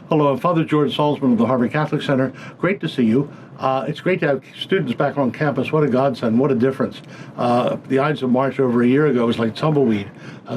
Hello, I'm Father George Salzman of the Harvard Catholic Center. Great to see you. It's great to have students back on campus. What a godsend, what a difference. The Ides of March over a year ago was like tumbleweed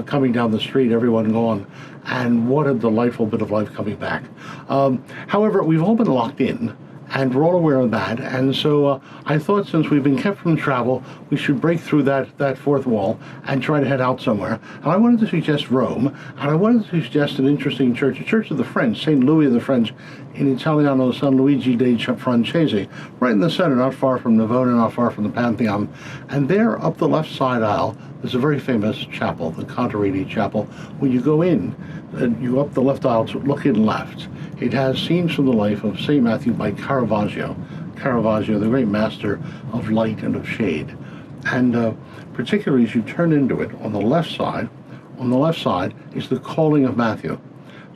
coming down the street, everyone gone. And what a delightful bit of life coming back. However, we've all been locked in, and we're all aware of that. And so I thought, since we've been kept from travel, we should break through that fourth wall and try to head out somewhere. And I wanted to suggest Rome, and I wanted to suggest an interesting church, a church of the French, St. Louis of the French, in Italiano San Luigi dei Francesi, right in the center, not far from Navona, not far from the Pantheon. And there, up the left side aisle, there's a very famous chapel, the Contarini Chapel. When you go in, you go up the left aisle, to looking left. It has scenes from the life of St. Matthew by Caravaggio. Caravaggio, the great master of light and of shade. And particularly as you turn into it, on the left side is the calling of Matthew.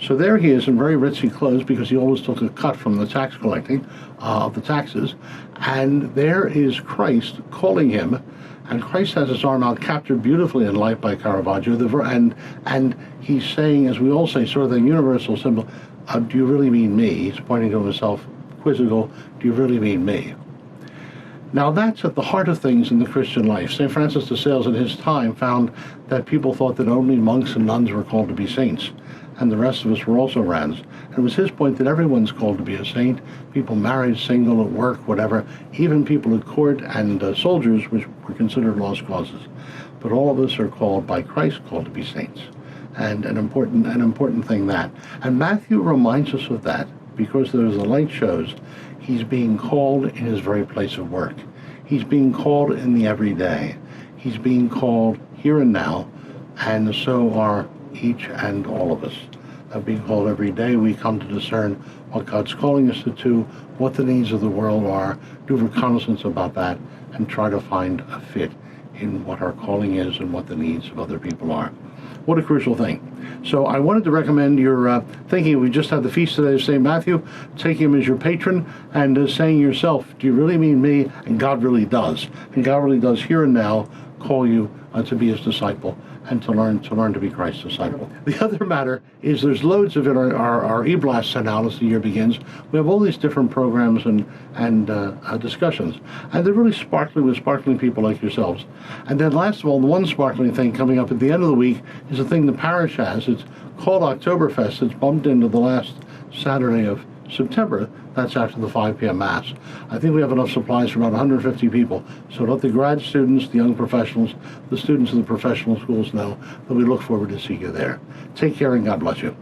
So there he is in very ritzy clothes, because he always took a cut from the tax collecting of the taxes. And there is Christ calling him. And Christ has his arm out, captured beautifully in light by Caravaggio. And he's saying, as we all say, sort of the universal symbol, do you really mean me? He's pointing to himself, quizzical, do you really mean me? Now that's at the heart of things in the Christian life. St. Francis de Sales in his time found that people thought that only monks and nuns were called to be saints, and the rest of us were also rans. And it was his point that everyone's called to be a saint, people married, single, at work, whatever, even people at court and soldiers, which were considered lost causes. But all of us are called by Christ, called to be saints. And an important thing that. And Matthew reminds us of that, because as the light shows, he's being called in his very place of work. He's being called in the everyday. He's being called here and now, and so are each and all of us. Being called every day, we come to discern what God's calling us to do, what the needs of the world are, do reconnaissance about that, and try to find a fit in what our calling is and what the needs of other people are. What a crucial thing. So I wanted to recommend your thinking. We just had the feast today of St. Matthew, taking him as your patron and saying yourself, do you really mean me? And God really does. And God really does here and now call you to be his disciple and to learn to be Christ's disciple. The other matter is there's loads of it. Our e-blast sent out as the year begins. We have all these different programs and discussions, and they're really sparkling with sparkling people like yourselves. And then last of all, the one sparkling thing coming up at the end of the week is a thing the parish has. It's called Oktoberfest. It's bumped into the last Saturday of September. That's after the 5 p.m. Mass. I think we have enough supplies for about 150 people. So let the grad students, the young professionals, the students of the professional schools know that we look forward to seeing you there. Take care and God bless you.